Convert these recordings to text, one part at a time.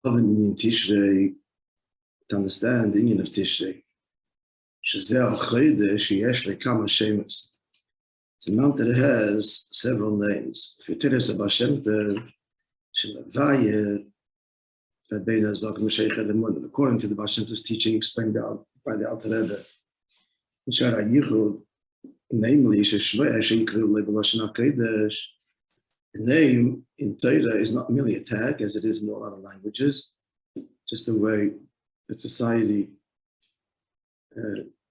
in Tishrei, to understand the Inyan of Tishrei. It's a month that has several names. If you tell us about Shem Tov, according to the Baal Shem Tov's teaching explained out by the Alter Rebbe, namely, the name in Torah is not merely a tag, as it is in all other languages, just the way that society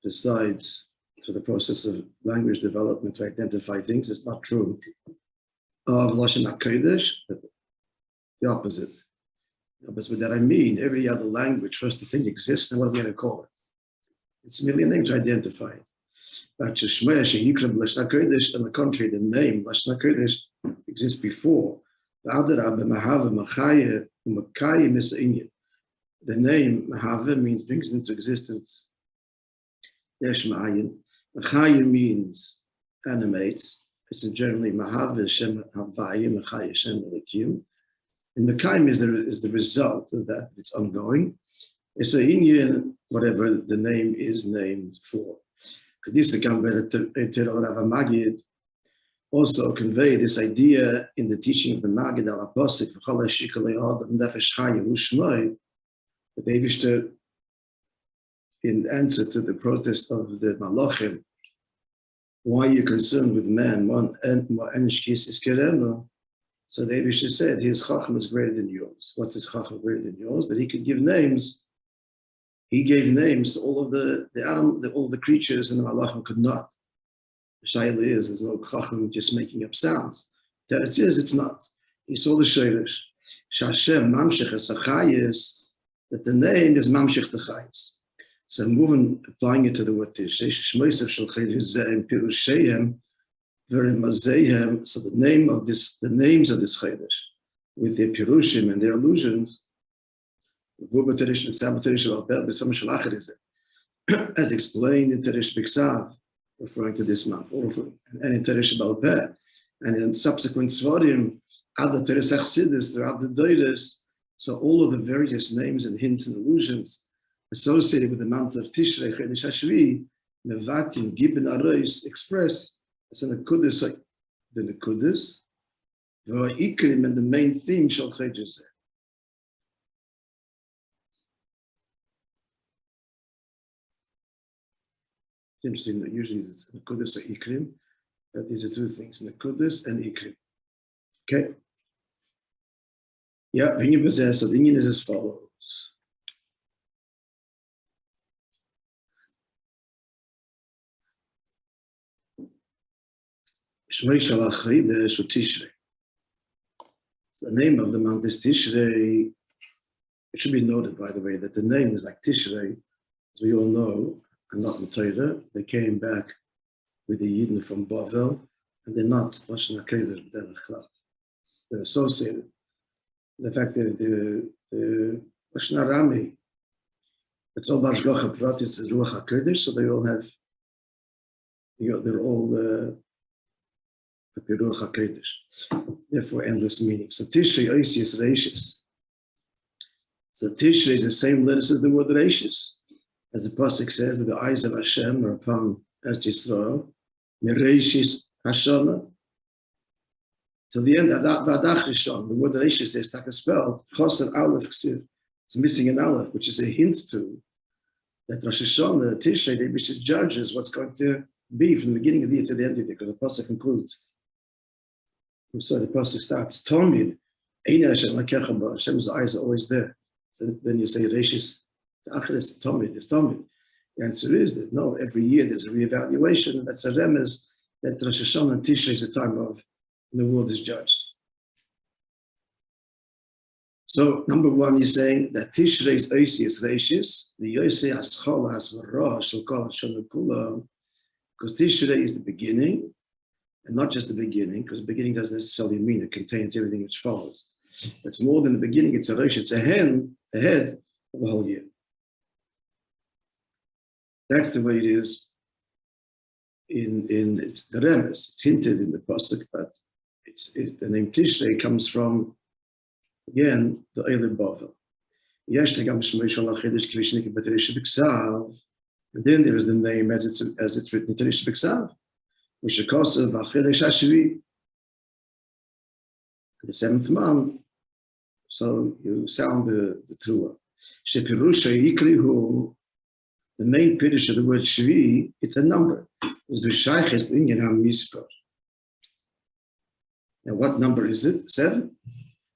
decides through the process of language development to identify things. It's not true of Lashon HaKodesh, the opposite. But that I mean, every other language, first the thing exists, and what are we going to call it? It's merely a name to identify it. But Sheshmeh, Sheyikra Lashon HaKodesh, on the contrary, the name Lashon HaKodesh exists before. The name Mahava means brings into existence. Yeshma'ayin. Machaya means animates. It's generally Mahava Shem Havayim, Machaya Shem Elikim. And Mekayim is the result of that. It's ongoing. It's a Inyan, whatever the name is named for. Also convey this idea in the teaching of the Magid al Apostle, that they wish to, in answer to the protest of the Malachim, why are you concerned with man? So they wish to say, his Chacham is greater than yours. What's his Chacham greater than yours? That he could give names. He gave names to all of all the creatures, and the Malachim could not. The Shaila is, there's no Chacham just making up sounds. Teretz is, it's not. He saw the Sheirish. Shashem Mamshech Esachayis, that the name is Mamshech Techayis. So moving, applying it to the word Tishrei, Shmoisev Shalchayim Zeim Pirusheim, Verimazeihem. So the names of this Chaydish, with their Pirushim and their allusions, as explained in Teresh Biksav, referring to this month, and in Teresh Balpeh, and in subsequent Svarim, other Teresh Achsidis, throughout the Doides. So all of the various names and hints and allusions associated with the month of Tishrei, Chedesh Hashvi, Nevatim, Gibin Arois, express as an Akudis, the Nekudis, V'ikrim, and the main theme shall Chedesh. It's interesting that usually it's Nekudis or Ikrim, but these are two things, Nekudis and Ikrim. Okay? Yeah, so the Inyan is as follows. Tishrei. So the name of the month is Tishrei. It should be noted, by the way, that the name is like Tishrei, as we all know, and not in Torah. They came back with the Yidden from Bavel, and they're not Lashon HaKodesh, but they're associated. The fact that the Lashon Arami, it's all Bashgacha Pratis and Ruach HaKodesh, so they all have, they're all Ruach HaKodesh, therefore endless meaning. So Tishrei Oisius Reishis. So Tishrei is the same letters as the word Reishis. As the Pasuk says, that the eyes of Hashem are upon Eretz Yisrael, Mereishis Hashana. Till the end, Vadach Rishon, the word Reishis is like a spell, Choser Aleph Ksiv. It's missing an Aleph, which is a hint to that Rosh Hashanah, Tishrei, they judges what's going to be from the beginning of the year to the end of the year, because the Pasuk concludes. I'm sorry, the Pasuk starts, Tomid, Ein Hashem Lakecha Ba, Hashem's eyes are always there. So then you say Reishis, Acheres, Tomid, it's Tomid. The answer is that no, every year there's a reevaluation, and that's a remez that Rosh Hashanah and Tishrei is a time of when the world is judged. So, number one, he's saying that Tishrei is Oisius Reishis, the Yosei Aschol Hasvarah shall call Hashanah Kula, because Tishrei is the beginning, and not just the beginning, because the beginning doesn't necessarily mean it contains everything which follows. It's more than the beginning, it's a Reish, it's ahead of the whole year. That's the way it is in it's the Remes. It's hinted in the Pasuk, but the name Tishrei comes from, again, the Eile Bavel. יש גם שמוי של החידש כפי שנקרא בתשרי בכתב, and then there is the name as it's written in תשרי בכתב, which is kosov החידש השביעי, the 7th month. So you sound the trua. Shepirusha Yikrihu, the main pirish of the word Shvi, it's a number. It's B'shayches Inyan HaMispar. Now what number is it? 7?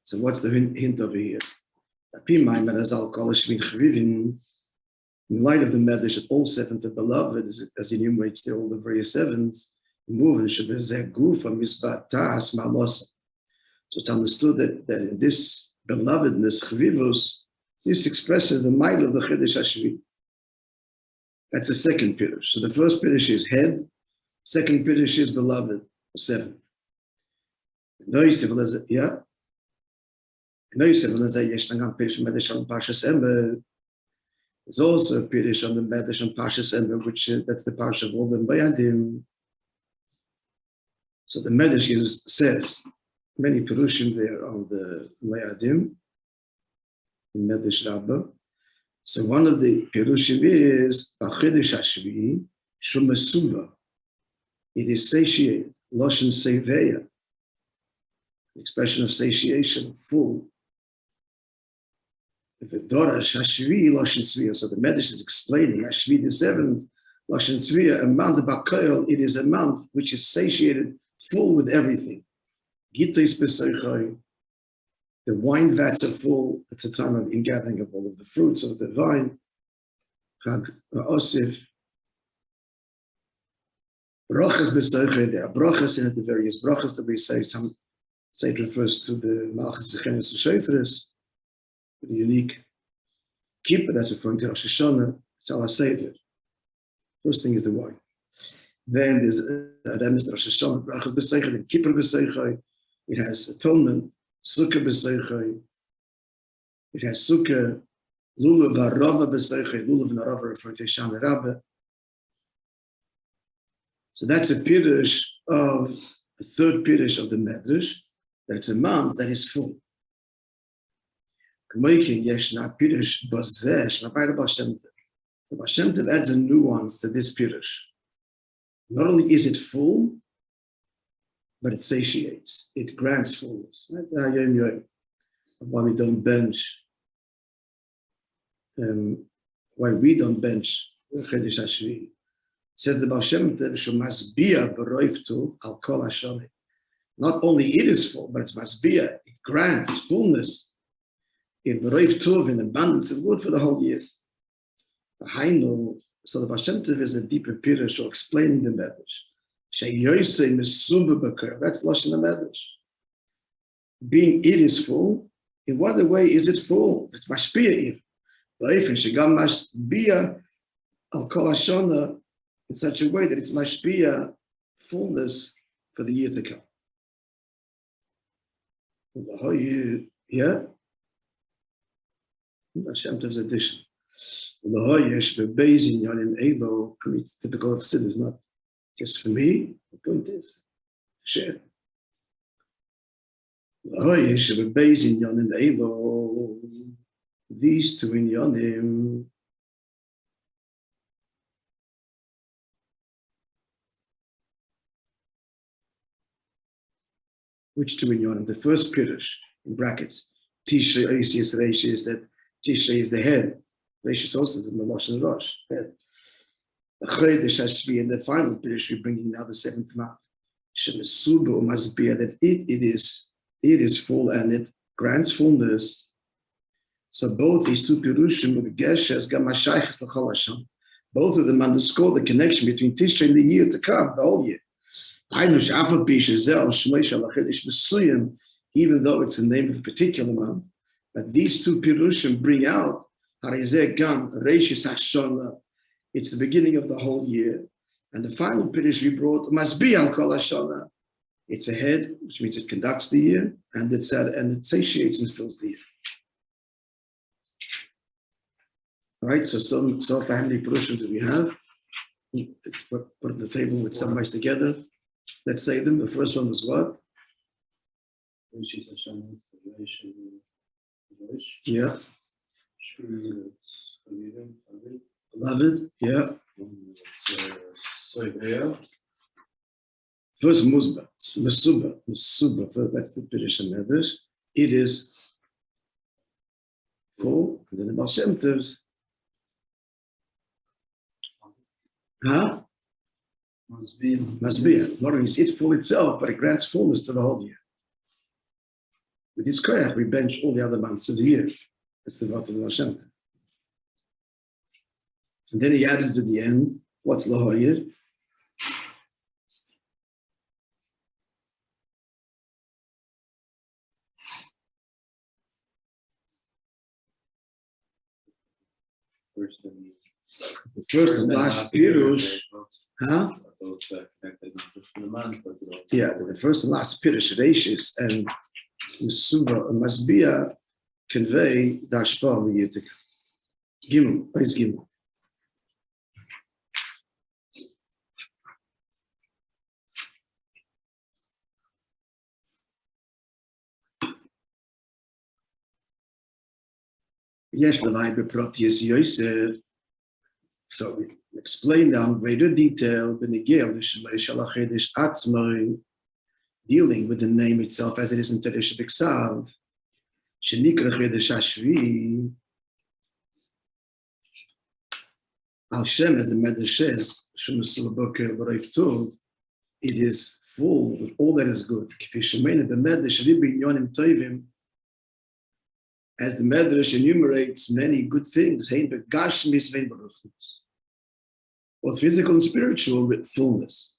So what's the hint over here? In light of the medrash that all 7 are beloved, as he enumerates all the various 7s, so it's understood that in this belovedness, chavivus, this expresses the mile of the Chedesh HaShvi. That's the second pirush. So the first pirush is head, second pirush is beloved, 7. There's also a pirush on the medrash on Parshas Ember, which that's the parsha of all the Bayadim. So the medrash says many pirushim there on the Bayadim in Medrash Rabbah. So one of the pirushim is B'Chedesh HaShvi Shum Mesuba. It is satiated, Loshen Seveya, expression of satiation, full. If a Dorash Hashvi Loshen Tzviya, so the Medrash is explaining Hashvi the 7th, Loshen Tzviya, a month of Bakoil, it is a month which is satiated, full with everything. Gitais B'Seichai, the wine vats are full. It's a time of ingathering of all of the fruits of the vine. Chag Osif. Brachas B'Seichai, there are brachas in it, the various brachas that we say. Some say it refers to the Malchus Zechenes and Shofres, the unique kippah that's referring to Rosh Hashanah. It's all I say there. First thing is the wine. Then there's Remes Rosh Hashanah, brachas B'Seichai, and kippah B'Seichai. It has atonement, sukkah B'Seichai. It has sukkah, lulav harava B'Seichai, lulav and harava referring to Shana Rabbah. So that's a pirush of the third pirush of the Medrash, that it's a month that is full. The Baal Shem Tov adds a nuance to this pirush. Not only is it full, but it satiates, it grants fullness. Right? Why we don't bench, why we don't bench Chedesh HaShvi. Says the Baal Shem Tov, Shemasbia b'roiftu al kol hashoneh. Not only it is full, but it's masbia, it grants fullness in b'roiftu, in abundance of good for the whole year. So the Baal Shem Tov is a deeper pirush or explaining the medrash. That's Lashon HaMedrash. Being it is full, in what way is it full? It's mashpia even. B'ofen shegam mashpia al kol hashonah in such a way that it's mashpia fullness for the year to come. The whole year, yeah? Hashem Tov's addition. It's typical of Chassid, is not just for me. The point is, share. These two inyanim, which two inyanim? The first pirush, in brackets, Tishrei Oisius Reishi, is that Tishrei is the head. Reishi also is in the Lashon Rosh, head. The Chedesh HaShvi, and the final pirush we're bringing now, the 7th month. Shemesubo Masbia, that it is full and it grants fullness. So both these two pirushim with the Geshes Gamashayches L'chol Hashem, both of them underscore the connection between Tishrei and the year to come, the whole year. Even though it's the name of a particular month, but these two pirushim bring out it's the beginning of the whole year, and the final pirush we brought must be al kol hashana. It's a head, which means it conducts the year, and it satiates and fills the year. All right, so for how many pirushim do we have? Let's put on the table with somebody together. Let's say them. The first one was what? Yeah. Beloved, yeah. First Musba, Mesuba, that's the Pirish Medrash. It is full, and then the Baal Shem Tov's, Masbiyah. Not only is it full itself, but it grants fullness to the whole year. With his koyach, we bench all the other months of the year. That's the Vata of the Baal Shem Tov. And then he added to the end, what's Lahoyer? The first and last Pirush, yeah, the first and last Pirush, Reishis and Mesuba and Masbiyah convey the Ashpah of the Yitik. Gimel, what is Gimel? Yes, so we explain now in greater detail dealing with the name itself as it is in Teresh B'Ksav. Shenikra Chedesh Hashvi. Al Shem, as the Medrash says, it is full with all that is good. As the Medrash enumerates many good things, both physical and spiritual, with fullness.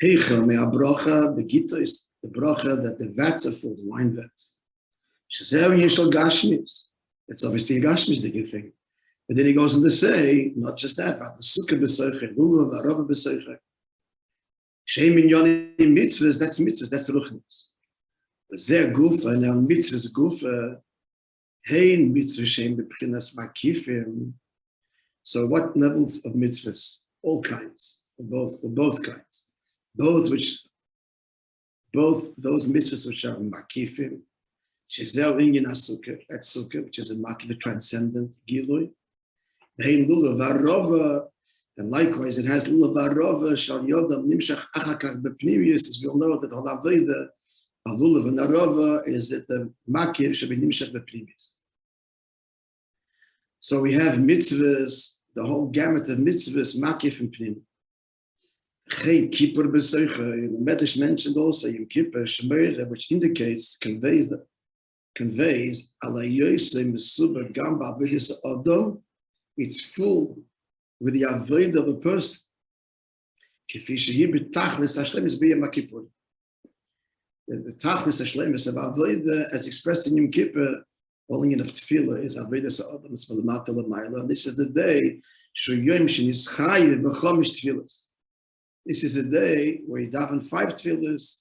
Heichel me abracha begita is the bracha that the vats are full, the wine vats. That's obviously a gashmis, the good thing. But then he goes on to say, not just that, but the sukkah b'seichel, lulav arava b'seichel. Shem inyan mitzvahs, that's mitzvahs, that's ruchnis. But zeh gufa, now mitzvahs gufa, hein mitzvah shem b'prinas makifim. So what levels of mitzvahs? All kinds, both kinds. Both those mitzvahs which are makifim, shezel inyan asukah, that's sukkah, which is a makif, transcendent, gilui. Hein lulav arava, and likewise it has lulav arava, shal yodam nimshach achakach b'pnimius, as we all know that halaveda, lulav and arava is that the makif should be nimshach b'pnimius. So we have mitzvahs, the whole gamut of mitzvahs, makif and pnim. Chei kippur b'seicha, the Medrash mentioned also Yom Kippur, Shemeirah, which conveys alayosei mesuba gam ba'avidus adam. It's full with the avoid of a person. Kifi shehi b'tachlis hashlemis b'yom kippur. The tachlis hashlemis of avoid, as expressed in Yom Kippur, calling it of tefillah, is avidus adam. It's malamata l'mayla. This is the day sheyom shenischayev b'chomish tefillas. This is a day where you daven 5 tefillahs,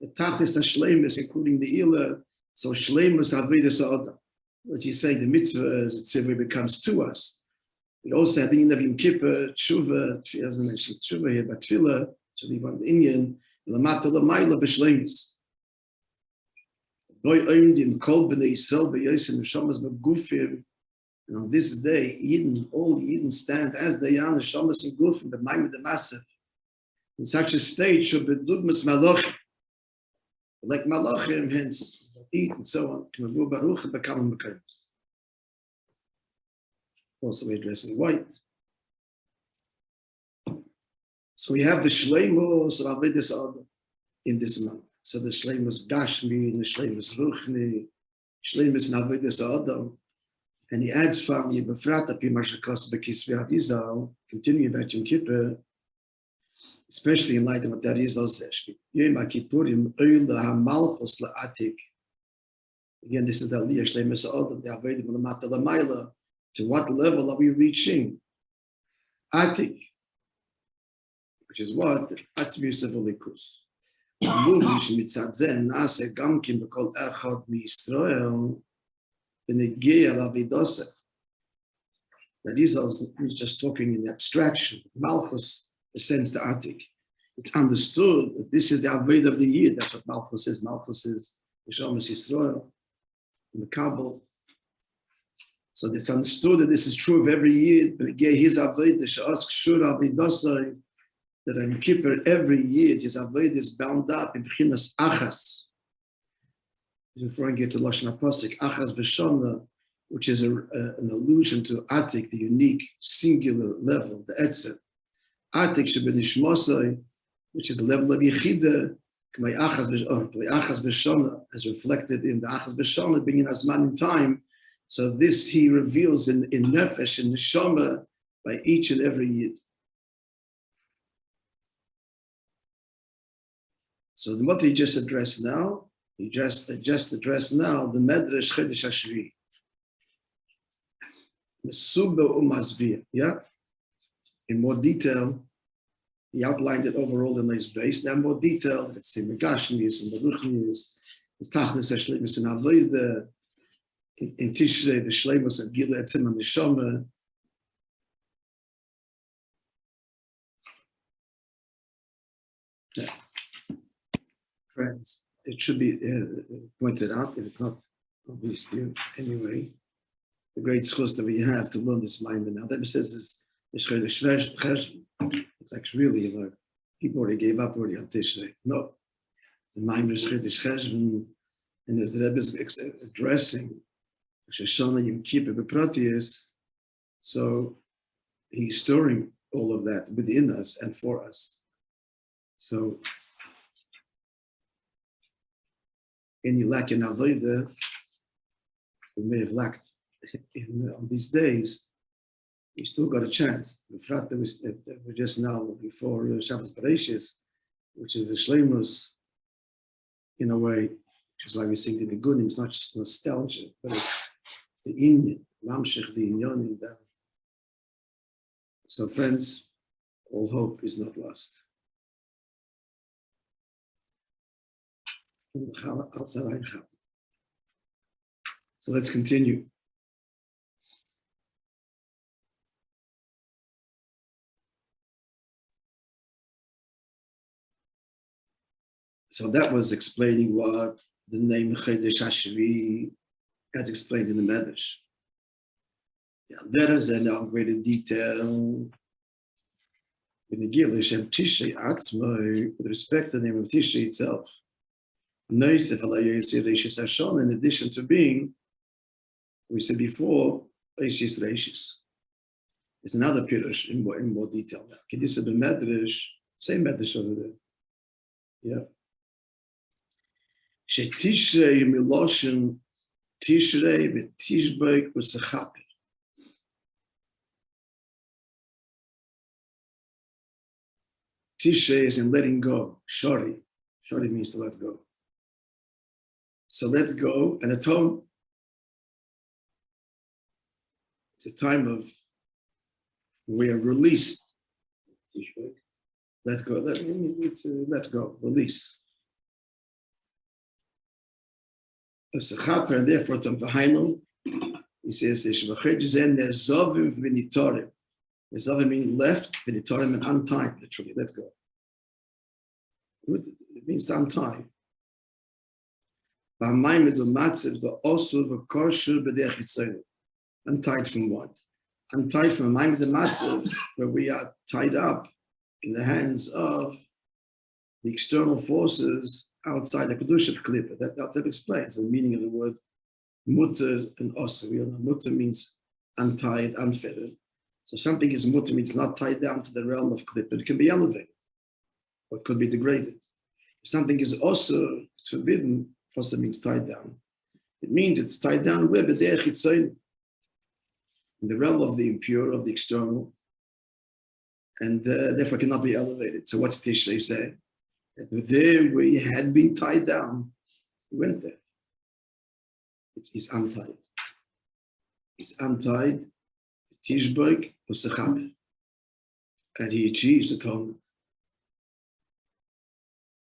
the tachlis hashlemis, including the ilah. So shleimus avidus adam. What you say, the mitzvah as it becomes to us. We also have the Inyan of Yom Kippur, Tshuva, doesn't mention Tshuva here, but Tefillah, to leave on the Inyan, Lamata Lamayla B'Shleimus. Boy Oimdim Kol B'nei Yisrael B'Yosim Neshamas B'Gufim. And on this day, all Eden stand as they are, Neshamas and Gufim, the Maimon the Massive. In such a state, should be Dugmas Malachim. Like Malachim, hence, eat and so on. K'mavu Baruch and become Mekayos. Also, we're dressing white. So we have the Shleimus of Avidus Adam in this month. So the Shleimus Gashmi, the Shleimus Ruchni, Shleimus Avidus Adam. And he adds from Yibafrata Pimashakos Bekisvi Adizal, continuing about Yom Kippur, especially in light of what that is also. Yom Kippurim, Oila HaMalchus La'atik. Again, this is the Aliyah Shleimus Adam, the Avedim Lamata Lamayla. To what level are we reaching? Atik, which is what? Atzmius Evolikus. That is also just talking in the abstraction. Malchus ascends to Atik. It's understood that this is the Aved of the year. That's what Malchus is. Malchus is Neshamas Yisrael, in the Kabbalah. So it's understood that this is true of every year. But again, his avodah she'ask shura v'dasai, that on Kippur every year his avodah is bound up in b'chinas achas. He's referring here to Lashon HaPasuk, achas b'shana, which is an allusion to atik, the unique singular level, the etzer. Atik shebenishmosai, which is the level of Yechida, achas b'shana, as reflected in the achas b'shana, being in Azman in time. So this he reveals in nefesh, in neshama, by each and every yid. So what he just addressed now, he just addressed now the Medrash Chedesh HaShvi. Yeah, in more detail, he outlined it overall in his base. Now, more detail, let's say Megashmius and Baruchnius, the Tachlis HaShleimus and Avodah, in Tishrei, the Shleimus and Gila Etzim and Neshama. Yeah. Friends, it should be pointed out, if it's not obvious to you anyway, the great schus that we have to learn this mind. Now, that says is it's like really like people already gave up already on Tishrei. No, it's a mind of Cheshvan, and as the Rebbe is addressing Shoshana Yom Kippur B'Pratius, so he's storing all of that within us and for us. So any lack in avodah, we may have lacked on these days, we still got a chance. The frat that we just now before Shabbos Bereshis, which is the Shleimus, in a way, which is why we sing the Nigunim. It's not just nostalgia, but it's the Inyan, Mamshech, the Inyan in that. So, friends, all hope is not lost. So let's continue. So that was explaining what the name Chedesh HaShvi as explained in the Medrash. Yeah, that is now in greater detail. In the Gil Hashem Tishrei Atzmo, with respect to the name of Tishrei itself. In addition to being, we said before, Eishis Reishis. There's another Pirush in more detail now. Kedisa the Medrash, same Medrash over there. Yeah. Tishrei Miloshin Tishrei v'Tishbei u'Sechaper. Tishrei is in letting go. Shori. Shori means to let go. So let go and atone. It's a time of we are released. Let go. Let go. Release. And therefore, he says, Nezovim means left, v'nitorim and untied, literally, let go. It means to untie. Untied from what? Untied from Maimed the Matzav, where we are tied up in the hands of the external forces outside the Kedusha of Klippa. That explains the meaning of the word mutter and osa. We all know mutter means untied, unfettered. So something is mutter means not tied down to the realm of Klippa. It can be elevated, or it could be degraded. If something is osa, it's forbidden. Osa means tied down. It means it's tied down where b'derech hitzayin, in the realm of the impure, of the external, and therefore cannot be elevated. So what's Tishrei say? That there where he had been tied down, he went there. He's untied. He's untied, Tishbei u'Sechaper, and he achieves atonement.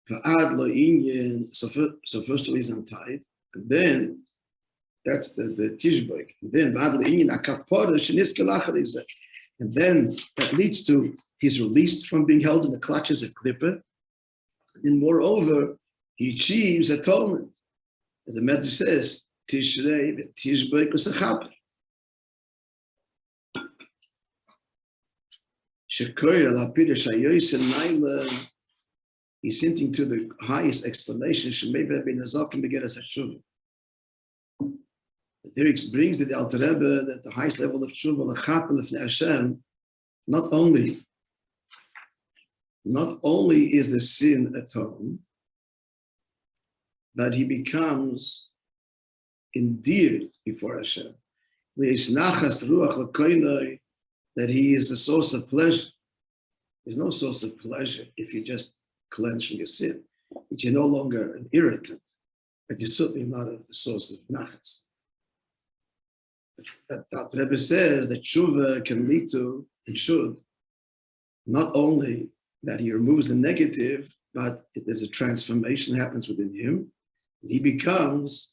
V'ad lo Inyan, so first of all he's untied, and then that's the Tishbei. Then v'ad lo Inyan akapora sheniska lachar, and then that leads to he's released from being held in the clutches of Klippa. And moreover, he achieves atonement. As the Medrash says, Tishrei v'Tishbei u'Sechaper. He's hinting to the highest explanation. There it brings the Alter Rebbe that the highest level of tshuva, Hashem, not only is the sin atoned, but he becomes endeared before Hashem. That he is the source of pleasure. There's no source of pleasure if you just cleanse from your sin. But you're no longer an irritant, but you're certainly not a source of nachas. But the Rebbe says that tshuva can lead to, and should, not only that he removes the negative, but there's a transformation that happens within him. He becomes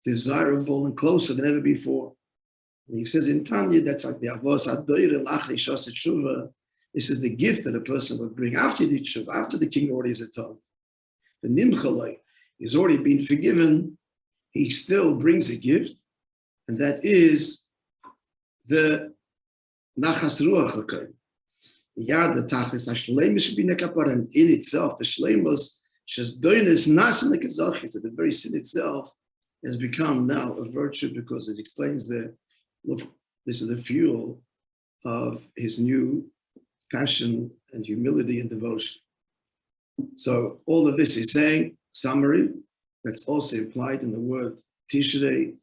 desirable and closer than ever before. And he says in Tanya, that's like the avos adoyre lachli shas tshuva. This is the gift that a person would bring after the tshuva, after the king already is atoned. The nimchalei, he's already been forgiven. He still brings a gift, and that is the nachas ruach l'koyin. Yeah, the tachlis hashleimus should be nekapara, and in itself, the shleimus shesdoines nasim nekazachis, that the very sin itself has become now a virtue, because it explains there. Look, this is the fuel of his new passion and humility and devotion. So all of this is saying, summary, that's also implied in the word Tishrei,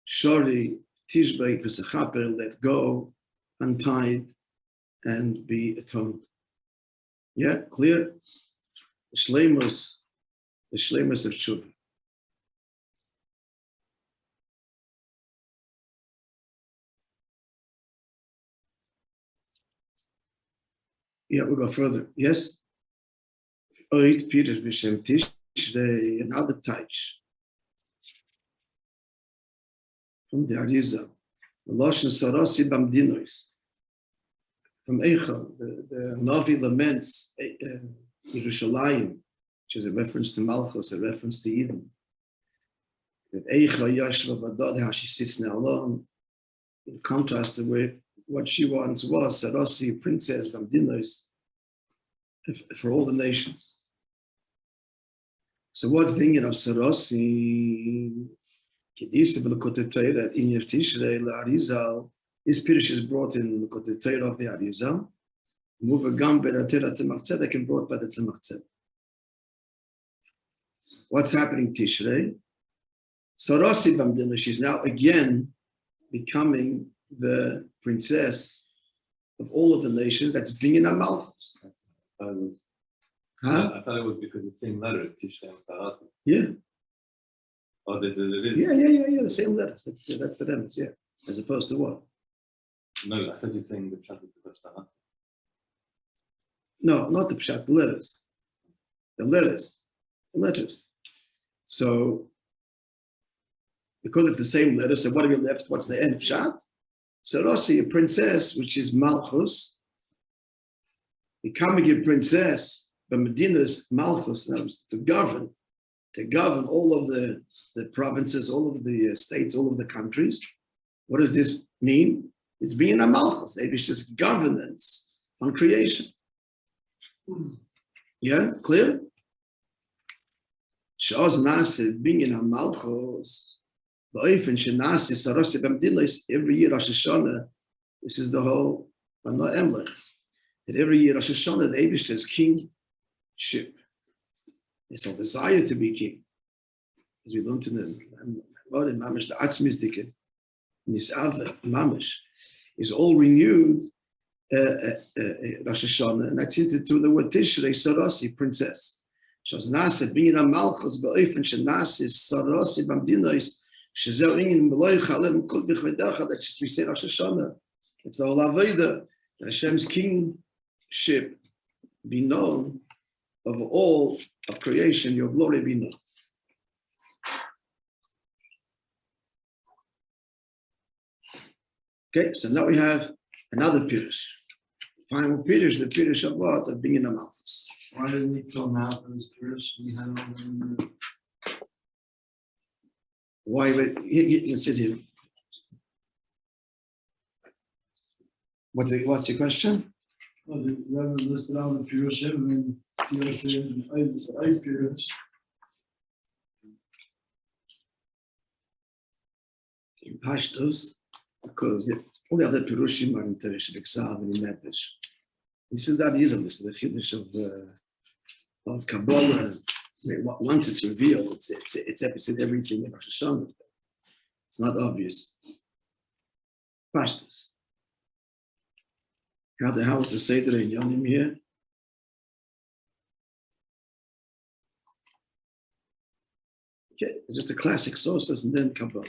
Shori, Tishbei, V'sechaper, let go, untied, and be atoned. Yeah, clear? The shleimus of tshuva. Yeah, we'll go further. Yes? Oit Peter B'Shem Tishrei, another touch from the Arizal. Loshen Sarosi Bamdinois. From Eicha, the Navi laments Yerushalayim, which is a reference to Malchus, a reference to Eden. That Eicha Yashva Badad, how she sits now alone, in contrast to where what she once was, Sarosi, princess Bamdinois, for all the nations. So what's the Inyan of Sarosi? Kedisa b'lekotei Torah, Inyan of Tishrei, la'arizal. This Pirush is brought in the Torah of the Arizal. Muvagam be'atera tzemach tzedek, and brought by the tzemach tzedek. What's happening Tishrei? Sarosi Bamdinois, she's now again becoming the princess of all of the nations. That's being in Malchus. I thought it was because it's the same letters, Tishrei and Sarati. Yeah. Oh, it is? Yeah, the same letters. That's the letters, yeah. As opposed to what? No, I thought you were saying the pshat is because Sarati. No, not the pshat, the letters. The letters. So, because it's the same letter, so what have you left? What's the end? Pshat? Sarosi, a princess, which is Malchus, becoming a princess, but Medina's Malchus, that was to govern all of the provinces, all of the states, all of the countries. What does this mean? It's being a Malchus. It's just governance on creation. Yeah, clear? Shaz Nasir being in a Malchus. Every year Rosh Hashanah, this is the whole Bano Emlech, that every year Rosh Hashanah, the Eibishter's kingship. It's our desire to be king. As we learned in the Mamish, the Atzmistike, Nisava, Mamish, is all renewed Rosh Hashanah, and that's into the word Tishrei, Sarosi, princess. Shaz Nasir being in a Malchus, Ba'ofen Shenasi, Sarosi, Bamdinois, that just we say Rosh Hashanah. It's the whole Aveda, that Hashem's kingship be known of all of creation, your glory be known. Okay, so now we have another Pirush. Final Pirush, the Pirush of what? Of being in a Malchus. Why didn't we till now for this Pirush? We had Why? You can sit here. What's your question? Well, the Rabbi listed out the Pirushim and then he listed I Pirush. In Pashtus, because all the other Pirushim are in Teresh, B'Ksav, and in Metesh. This is the idea of this, the Chiddush of Kabbalah. I mean, once it's revealed, it's in everything in Rosh Hashanah. It's not obvious. Pashtus. How was the Seder in Yonim here? Okay, just the classic sources and then Kabbalah.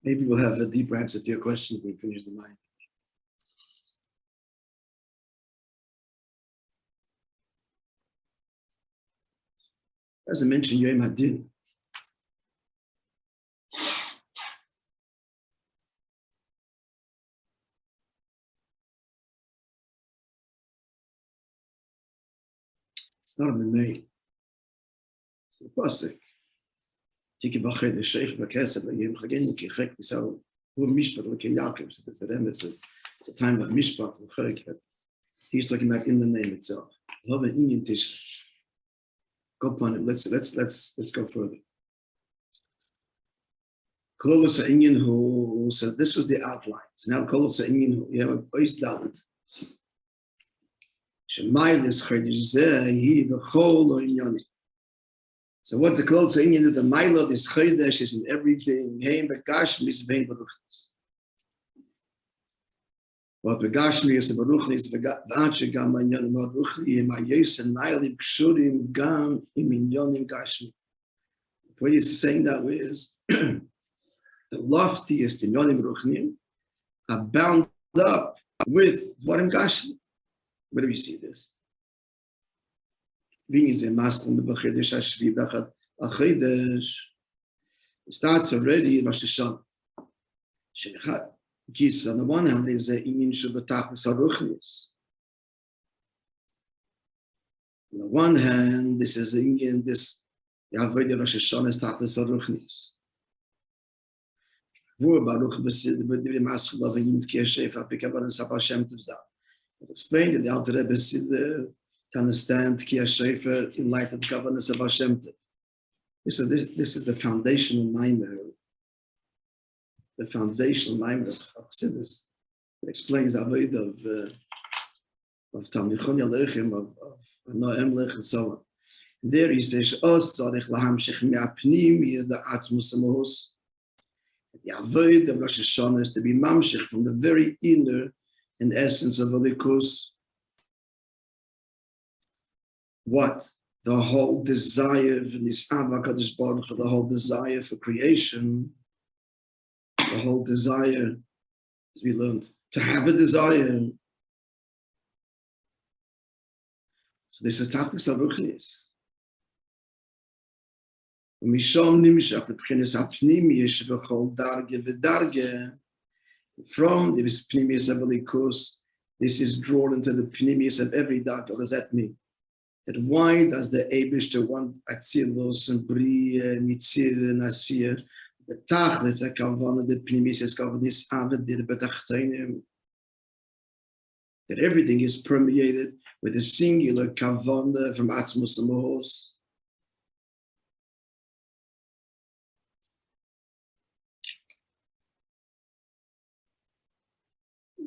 Maybe we'll have a deeper answer to your question when we finish the mind. As I mentioned, Yom Hadin. It's not a Menei. It's a Pasuk. Tiki b'chei the sheikh b'kesed l'yim chagenu ki chek nisau hu mishpat l'kei Yaakov. So that's the Rebbe. It's a time of mishpat l'chek. He's talking about in the name itself. Love an Inyan Tishrei. Go upon it. Let's go further. Kolos Inyan who said this was the outline. So now Kolos Inyan who you have a voice dalit. Shemaylis chaydish he b'chol lo inyani. So what the clothes Inyan the Milo this chaydish is in everything. Heim b'gashmi is vein baruchnis. What b'gashmi is the baruchnis v'anche gam inyan baruchni ma'yos and nailim kshurim gam im inyanim gashmi. What he's saying that is the loftiest inyanim baruchnim are bound up with dvarim gashmi. Where do we see this? It starts already in Rosh Hashanah. On the one hand, there's a Inyan Shabbatach Saruchnis. On the one hand, this is Inyan, this Yahweh Rosh Hashanah is Tach Saruchnis. Baruch Besid, B'divri Maschel, Inyan Kieshefa, Pikabar, Sabah Shem Tivzah. As explained in the Alter Rebbe Siddur, to understand Ki HaShefer in light of the governance of Hashem. This is the foundational Maimer. The foundational Maimer of Chassidus. It explains the Avodah of Talmichon Yalechim, of Noah Emlech, and so on. And there he says, Os Tzarech Lahamshech Me'apnim, he is the Atzmus Amos. The Avodah of Rosh Hashanah is to be Mamshech from the very inner and essence of Alikus. What? The whole desire for this Avakadosh Baruch Hu, the whole desire for creation, the whole desire, as we learned, to have a desire. So this is Tachlis HaRuchnis. Mishom nimshach l'bchinas ha'pnimius v'chol darge v'darge. From this pnimius of Alikus, this is drawn into the pnimius of every darge. What does that mean? That why does the Eibishter want Atzilus and Bria, Nitzir and Asir, the Tachlis, a Kavana, the Pnimius, Kavanis, Avadir, Betachtenim, that everything is permeated with a singular Kavana from Atzmus and Mohos.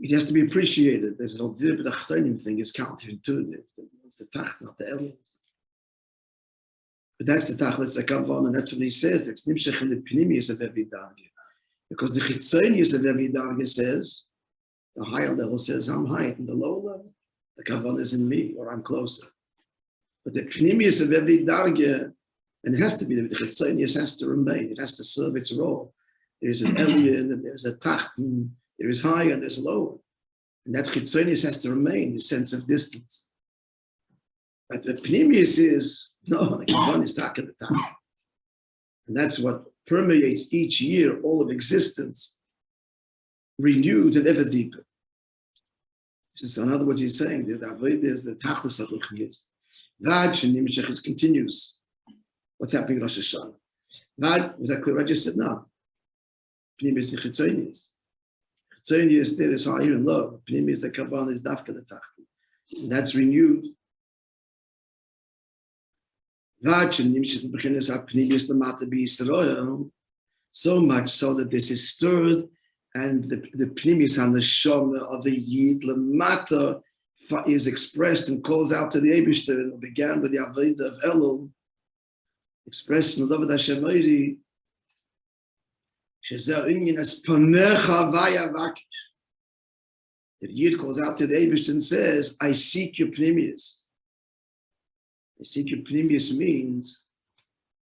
It has to be appreciated. This whole Betachtenim thing is counterintuitive. It's the Tach, not the aliens. But that's the Tachlis Akavon, and that's what he says. It's Nimshech in the Pnimius of every Darge. Because the Chitzonius of every Darge says, the higher level says, I'm high, and the lower level, the Kavon is in me, or I'm closer. But the Pnimius of every Darge, and it has to be, the Chitzonius has to remain, it has to serve its role. There's an alien, and there's a Tach, and there is higher, and there's lower. And that Chitzonius has to remain, the sense of distance. But the Pnimius is, no, the Kavan is Taka the Taka. And that's what permeates each year all of existence, renewed and ever deeper. This is another what he's saying. The Avodah is the Tachlis HaRuchnis. That Nimshech continues. What's happening in Rosh Hashanah? That was that clear? I just said no. Pnimis and chitzonius. Chitzonius there is higher and low. Pnimis the kavan is dafka the tachti. And that's renewed. So much so that this is stirred, and the pnimis and the shoma of the yid lemata is expressed and calls out to the Eibishter, and it began with the avodah of Elul, expressed in the love of Hashem Oiri. The yid calls out to the Eibishter and says, I seek your pnimius. I seek your pnimius means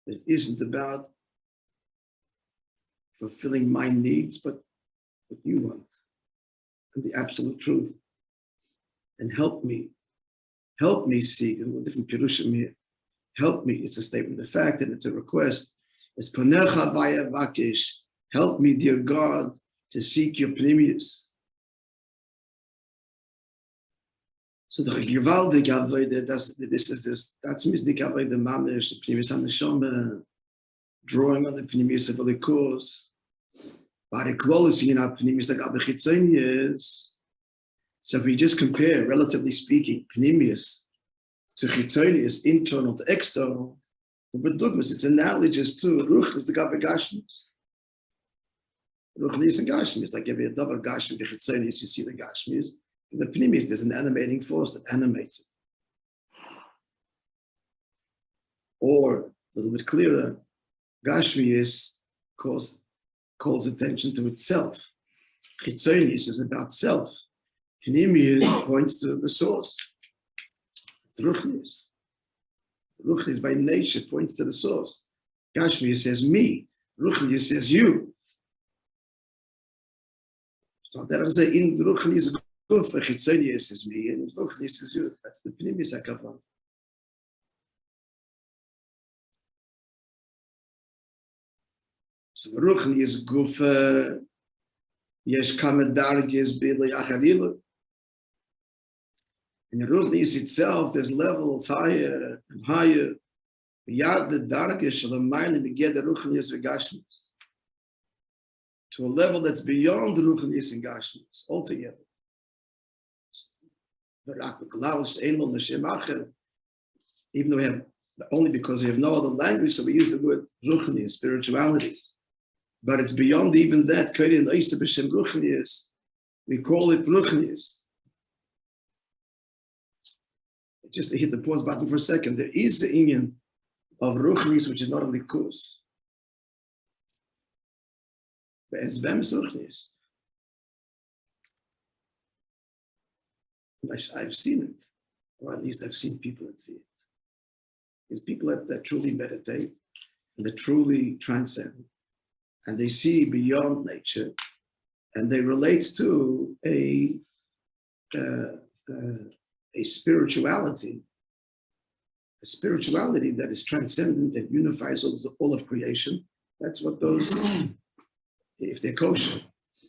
it isn't about fulfilling my needs, but what you want, and the absolute truth. And help me seek, and with different pirushim here. Help me, it's a statement of fact, and it's a request. It's panecha vaya vakish. Help me, dear God, to seek your pnimius. So the Givaldik Avodah, that's Mizdik Avodah, the Mamish, the Pnimis HaNeshama, drawing on the Pnimis of the cause. But the quality in our Pnimis like Abichitzonius. So if we just compare, relatively speaking, Pnimius to Chitzonius, internal to external, but dogmas, it's analogous to Ruchnis, the Gabe Gashmis. Ruchnis and Gashmis, like if you have a double Gashmi, the Chitzonius, you see the Gashmis. In the Pnimis, there's an animating force that animates it. Or, a little bit clearer, Gashmius calls attention to itself. Chitzonius is about self. Pnimius points to the source. It's Ruchnis. Ruchnis by nature points to the source. Gashmius says me. Ruchnis says you. So that I say in Ruchnis, Chitzonius is me, and Ruchnis is you. That's the Pnimis HaKavan. So Ruchnis Guf Yesh Kama Dargis B'Ilay Acharilu. In Ruchnis itself, there's levels higher and higher. Yad the Dargish of the mind and begin the Ruchnis V'Gashmis. To a level that's beyond the Ruchnis and Gashmis altogether. Even though we have, only because we have no other language, so we use the word Ruchnis, spirituality. But it's beyond even that. We call it Ruchnis. Just to hit the pause button for a second, there is the Inyan of Ruchnis, which is not only Kus. But it's Bemis Ruchnis. I've seen it, or at least I've seen people that see it. It's people that truly meditate and that truly transcend, and they see beyond nature, and they relate to a spirituality that is transcendent and unifies all of creation. That's what those, if they're kosher,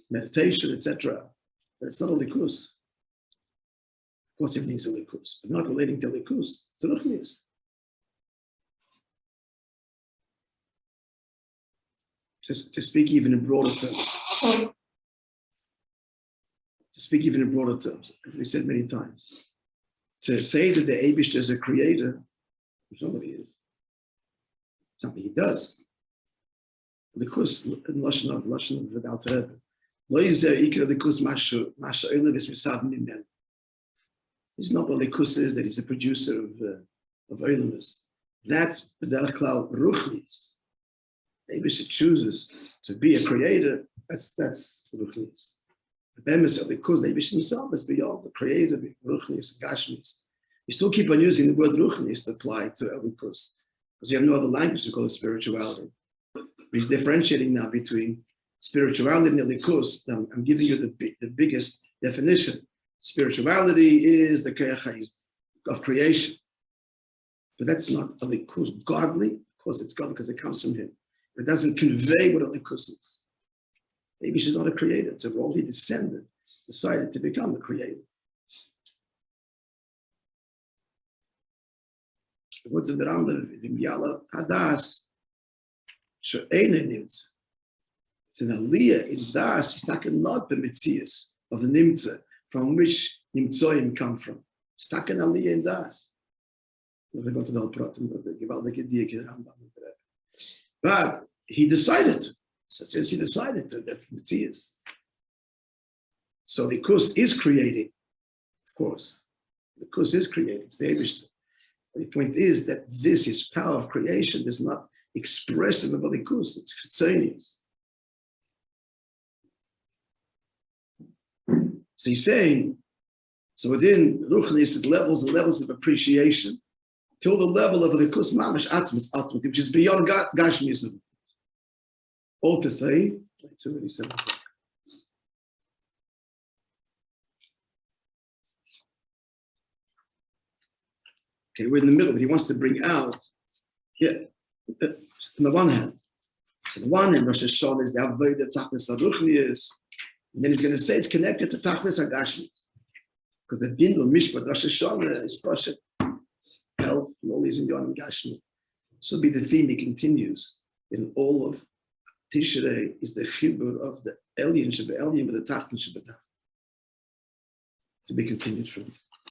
meditation, etc. That's not only kus. Of course, everything's a likus, but not relating to likus, to ruchnius. Just to speak even in broader terms. As we said many times. To say that the Eibishter is a creator, which nobody is, something he does. Likus, Lashon without Rebbe. Lo yizer ikra likus masha oilev is misav mimen. It's not what likus is, that he's a producer of oilevis. That's b'derech klal ruchnis. Eibishter chooses to be a creator. That's ruchnis. The bemis of likus, the Eibishter himself is beyond the creator, ruchnis, gashmis. You still keep on using the word ruchnis to apply to likus, because we have no other language to call it spirituality. But he's differentiating now between spirituality and likus. Now, I'm giving you the biggest definition. Spirituality is the keach of creation. But that's not a likus. Godly, of course it's godly because it comes from him. But it doesn't convey what a likus is. Maybe she's not a creator. It's a role he descended, decided to become a creator. What's in the Rambam? In Yala Hadas, She'ein Nimtza. It's an aliyah in Das. It's not the Metzias of the Nimtza from which Nimtzoim come from. It's not an aliyah in Das. We're going to know but he decided. So since he decided to, that's the Metzias. So the Kus is creating, of course. The Kus is creating. It's the Eibishter. The point is that this is power of creation. It's not expressive of the Kus. It's Chitzonius. So he's saying, so within Ruchnis, levels and levels of appreciation, till the level of the Kus Mamash Atzmus Atmut, which is beyond Gashmiism. All to say, it's already said. Okay, we're in the middle, but he wants to bring out, on the one hand, Rosh Hashanah is the Avodah Tachlis HaRuchnius, and then he's going to say it's connected to Tachlis HaGashmius, because the din of Mishpat Rosh Hashanah is Pashat, health, and all these in Yom Gashmi. So be the theme he continues in all of Tishrei is the chibur of the Elyon Sheba Elyon with the Tachlis Sheba Tachlis. To be continued, friends.